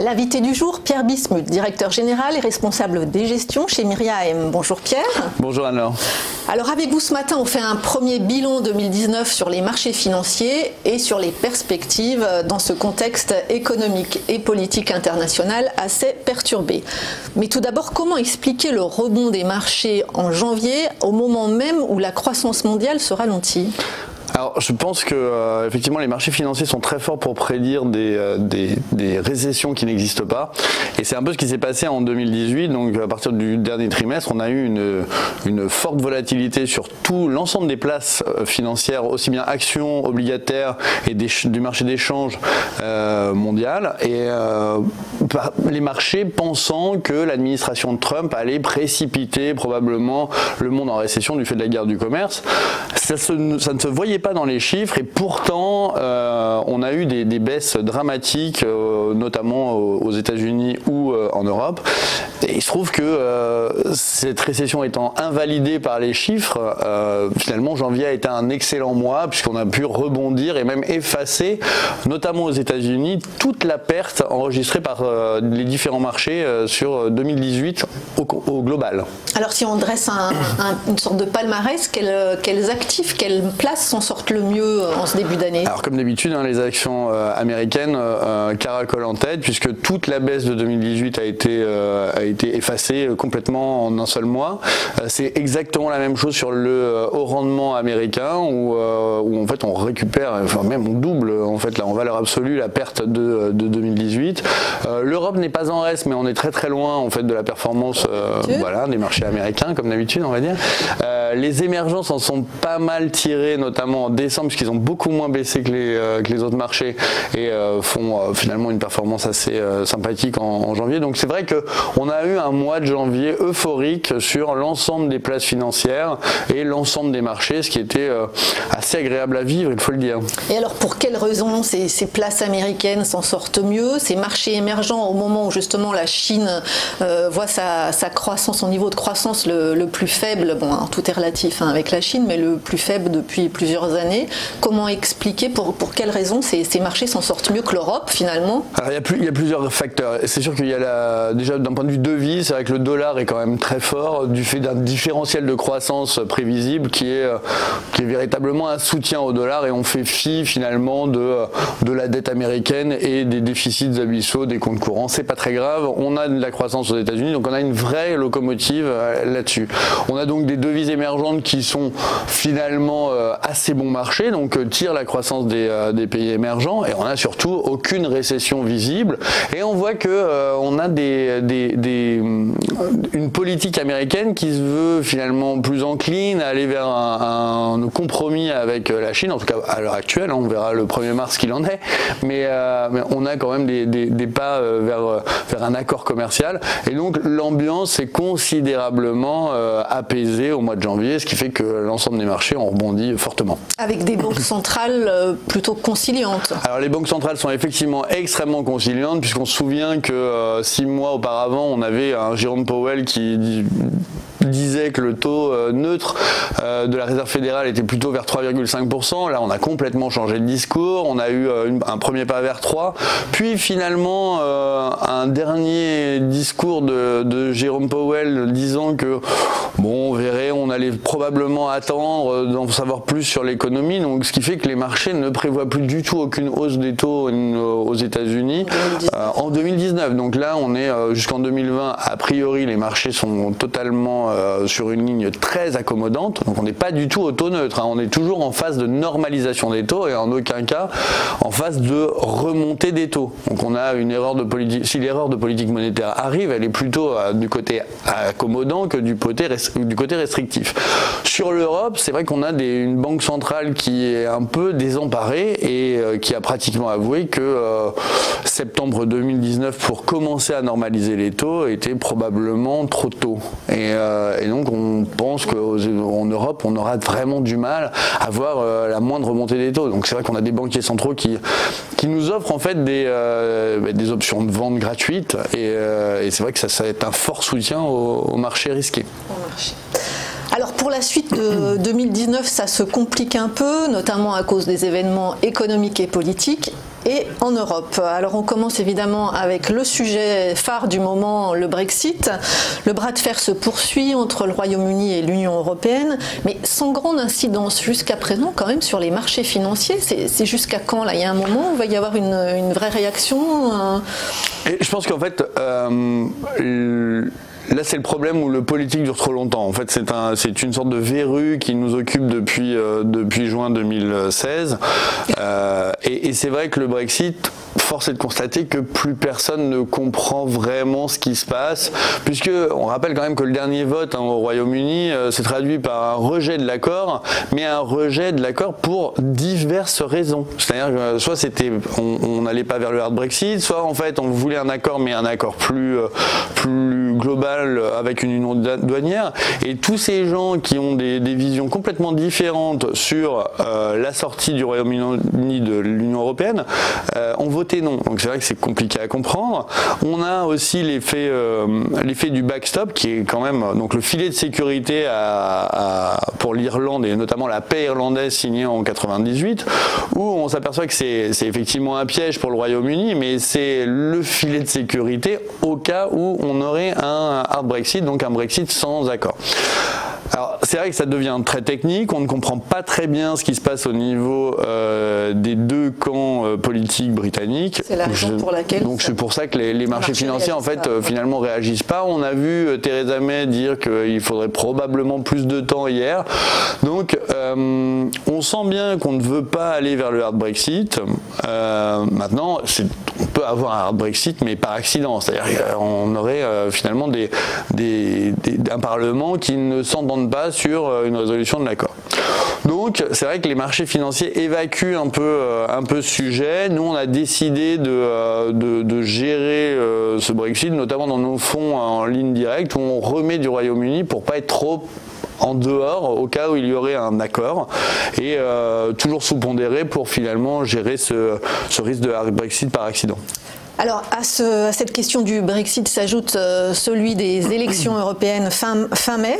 L'invité du jour, Pierre Bismuth, directeur général et responsable des gestions chez Miriam. Bonjour Pierre. Bonjour Anna. Alors avec vous ce matin, on fait un premier bilan 2019 sur les marchés financiers et sur les perspectives dans ce contexte économique et politique international assez perturbé. Mais tout d'abord, comment expliquer le rebond des marchés en janvier au moment même où la croissance mondiale se ralentit ? Alors, je pense que effectivement les marchés financiers sont très forts pour prédire des récessions qui n'existent pas, et c'est un peu ce qui s'est passé en 2018. Donc à partir du dernier trimestre, on a eu une forte volatilité sur tout l'ensemble des places financières, aussi bien actions, obligataires et du marché d'échange mondial, et les marchés pensant que l'administration de Trump allait précipiter probablement le monde en récession du fait de la guerre du commerce. Ça ne se voyait pas dans les chiffres, et pourtant on a eu des baisses dramatiques, notamment aux États-Unis ou en Europe. Et il se trouve que cette récession étant invalidée par les chiffres, finalement janvier a été un excellent mois, puisqu'on a pu rebondir et même effacer, notamment aux États-Unis, toute la perte enregistrée par les différents marchés sur 2018 au global. Alors si on dresse une sorte de palmarès, quels actifs, quelles places s'en sortent le mieux en ce début d'année? Alors comme d'habitude, les actions américaines caracolent en tête, puisque toute la baisse de 2018 a été effacée complètement en un seul mois. C'est exactement la même chose sur le haut rendement américain, où en fait on récupère, enfin même on double en fait là en valeur absolue la perte de 2018. L'Europe n'est pas en reste, mais on est très très loin en fait de la performance voilà, des marchés américains, comme d'habitude on va dire. Les émergents s'en sont pas mal tirés, notamment en décembre, puisqu'ils ont beaucoup moins baissé que les autres marchés, et font finalement une performance assez sympathique en janvier. Donc c'est vrai qu'on a eu un mois de janvier euphorique sur l'ensemble des places financières et l'ensemble des marchés, ce qui était assez agréable à vivre, il faut le dire. Et alors pour quelles raisons ces places américaines s'en sortent mieux, ces marchés émergents, au moment où justement la Chine voit sa croissance, son niveau de croissance le plus faible, bon alors, tout est relatif avec la Chine, mais le plus faible depuis plusieurs années. Comment expliquer pour quelles raisons ces marchés s'en sortent mieux que l'Europe finalement? Alors il y a plusieurs facteurs. C'est sûr qu'il y a déjà d'un point de vue devise, c'est vrai que le dollar est quand même très fort du fait d'un différentiel de croissance prévisible qui est véritablement un soutien au dollar, et on fait fi finalement de la dette américaine et des déficits abyssaux des comptes courants. C'est pas très grave, on a de la croissance aux États-Unis, donc on a une vraie locomotive là-dessus. On a donc des devises émergentes qui sont finalement assez bon marché, donc tire la croissance des pays émergents, et on a surtout aucune récession visible, et on voit que on a une politique américaine qui se veut finalement plus encline à aller vers un compromis avec la Chine, en tout cas à l'heure actuelle, on verra le 1er mars qu'il en est, mais on a quand même des pas vers un accord commercial, et donc l'ambiance est considérablement apaisée au mois de janvier, ce qui fait que l'ensemble des marchés ont rebondi fortement. Avec des banques centrales plutôt conciliantes. Alors les banques centrales sont effectivement extrêmement conciliantes, puisqu'on se souvient que 6 mois auparavant, on avait un Jérôme Powell qui disait que le taux neutre de la Réserve fédérale était plutôt vers 3,5%. Là, on a complètement changé de discours. On a eu un premier pas vers 3. Puis finalement, un dernier discours de Jérôme Powell disant que, bon, on verrait, on allait probablement attendre d'en savoir plus sur l'économie. Donc, ce qui fait que les marchés ne prévoient plus du tout aucune hausse des taux aux États-Unis en 2019. Donc là, on est jusqu'en 2020. A priori, les marchés sont totalement sur une ligne très accommodante, donc on n'est pas du tout au taux neutre, on est toujours en phase de normalisation des taux et en aucun cas en phase de remontée des taux. Donc on a une erreur de politique, si l'erreur de politique monétaire arrive, elle est plutôt du côté accommodant que du côté restrictif. Sur l'Europe, c'est vrai qu'on a une banque centrale qui est un peu désemparée et qui a pratiquement avoué que septembre 2019 pour commencer à normaliser les taux était probablement trop tôt. Et donc on pense qu'en Europe on aura vraiment du mal à voir la moindre remontée des taux. Donc c'est vrai qu'on a des banquiers centraux qui nous offrent en fait des options de vente gratuites, et c'est vrai que ça va être un fort soutien au marché risqué. Alors pour la suite de 2019, ça se complique un peu, notamment à cause des événements économiques et politiques. et en Europe. Alors on commence évidemment avec le sujet phare du moment, le Brexit. Le bras de fer se poursuit entre le Royaume-Uni et l'Union européenne, mais sans grande incidence jusqu'à présent quand même sur les marchés financiers. C'est jusqu'à quand là? Il y a un moment où il va y avoir une vraie réaction Et je pense qu'en fait, là, c'est le problème où le politique dure trop longtemps. En fait, c'est une sorte de verrue qui nous occupe depuis juin 2016. Et c'est vrai que le Brexit, force est de constater que plus personne ne comprend vraiment ce qui se passe, puisque on rappelle quand même que le dernier vote au Royaume-Uni s'est traduit par un rejet de l'accord, mais un rejet de l'accord pour diverses raisons. C'est-à-dire que soit on n'allait pas vers le hard Brexit, soit en fait on voulait un accord, mais un accord plus global avec une union douanière. Et tous ces gens qui ont des visions complètement différentes sur la sortie du Royaume-Uni de l'Union européenne ont voté non. Donc c'est vrai que c'est compliqué à comprendre. On a aussi l'effet du backstop qui est quand même donc le filet de sécurité pour l'Irlande et notamment la paix irlandaise signée en 98, où on s'aperçoit que c'est effectivement un piège pour le Royaume-Uni, mais c'est le filet de sécurité au cas où on aurait un hard Brexit, donc un Brexit sans accord. Alors c'est vrai que ça devient très technique, on ne comprend pas très bien ce qui se passe au niveau des deux camps politiques britanniques. C'est la raison pour laquelle. Donc c'est pour ça que les marchés financiers en fait finalement réagissent pas. On a vu Theresa May dire qu'il faudrait probablement plus de temps hier. Donc on sent bien qu'on ne veut pas aller vers le hard Brexit. Maintenant, on peut avoir un hard Brexit mais par accident. C'est-à-dire qu'on aurait finalement un Parlement qui ne s'entende pas sur une résolution de l'accord. Donc c'est vrai que les marchés financiers évacuent un peu ce sujet. Nous on a décidé de gérer ce Brexit, notamment dans nos fonds en ligne directe où on remet du Royaume-Uni pour pas être trop en dehors au cas où il y aurait un accord et toujours sous-pondéré pour finalement gérer ce risque de hard Brexit par accident. Alors à cette question du Brexit s'ajoute celui des élections européennes fin mai.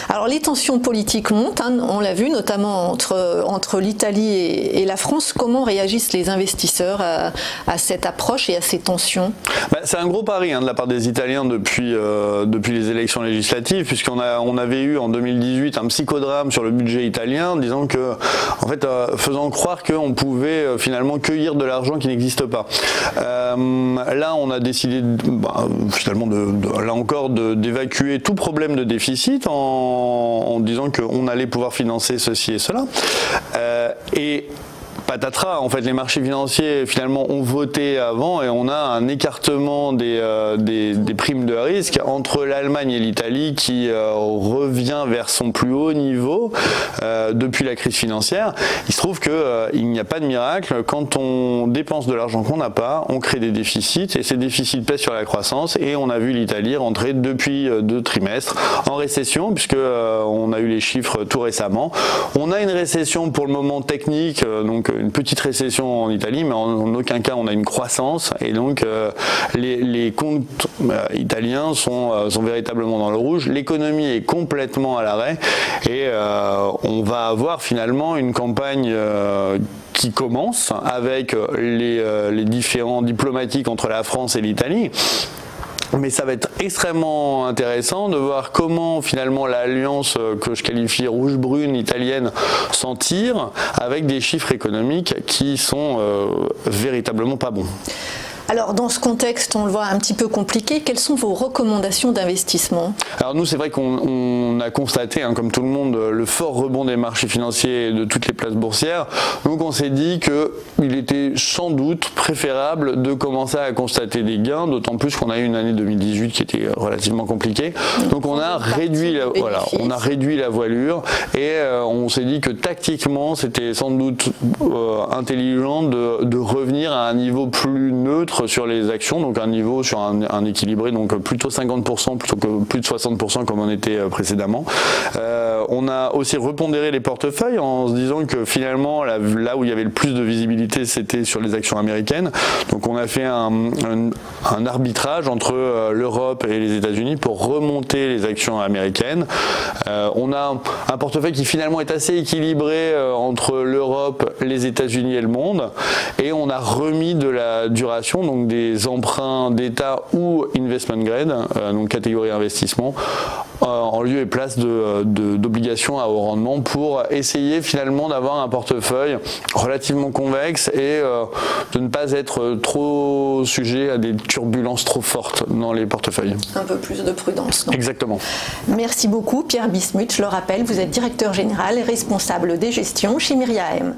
Alors les tensions politiques montent, hein, on l'a vu notamment entre l'Italie et la France. Comment réagissent les investisseurs à cette approche et à ces tensions? C'est un gros pari de la part des Italiens depuis les élections législatives, puisqu'on avait eu en 2018 un psychodrame sur le budget italien, disant que, en fait, faisant croire qu'on pouvait finalement cueillir de l'argent qui n'existe pas. Là, on a décidé finalement là encore d'évacuer tout problème de déficit en disant qu'on allait pouvoir financer ceci et cela. Et patatras, en fait, les marchés financiers finalement ont voté avant et on a un écartement des primes de risque entre l'Allemagne et l'Italie qui revient vers son plus haut niveau depuis la crise financière. Il se trouve qu'il n'y a pas de miracle. Quand on dépense de l'argent qu'on n'a pas, on crée des déficits et ces déficits pèsent sur la croissance et on a vu l'Italie rentrer depuis 2 trimestres en récession puisque on a eu les chiffres tout récemment. On a une récession pour le moment technique, donc une petite récession en Italie, mais en aucun cas on a une croissance et donc les comptes italiens sont véritablement dans le rouge. L'économie est complètement à l'arrêt et on va avoir finalement une campagne qui commence avec les différents diplomatiques entre la France et l'Italie. Mais ça va être extrêmement intéressant de voir comment finalement l'alliance que je qualifie rouge-brune italienne s'en tire avec des chiffres économiques qui sont véritablement pas bons. Alors dans ce contexte, on le voit un petit peu compliqué, quelles sont vos recommandations d'investissement? Alors nous, c'est vrai qu'on a constaté, comme tout le monde, le fort rebond des marchés financiers et de toutes les places boursières. Donc on s'est dit qu'il était sans doute préférable de commencer à constater des gains, d'autant plus qu'on a eu une année 2018 qui était relativement compliquée. Donc on a réduit la voilure et on s'est dit que tactiquement, c'était sans doute intelligent de revenir à un niveau plus neutre neutre sur les actions, donc un niveau sur un équilibré, donc plutôt 50% plutôt que plus de 60% comme on était précédemment. On a aussi repondéré les portefeuilles en se disant que finalement là où il y avait le plus de visibilité c'était sur les actions américaines. Donc on a fait un arbitrage entre l'Europe et les États-Unis pour remonter les actions américaines. On a un portefeuille qui finalement est assez équilibré entre l'Europe, les États-Unis et le monde, et on a remis de la duration, donc des emprunts d'État ou investment grade, donc catégorie investissement, en lieu et place d'obligations à haut rendement pour essayer finalement d'avoir un portefeuille relativement convexe et de ne pas être trop sujet à des turbulences trop fortes dans les portefeuilles. Un peu plus de prudence. Donc. Exactement. Merci beaucoup Pierre Bismuth. Je le rappelle, vous êtes directeur général et responsable des gestions chez Myria AM.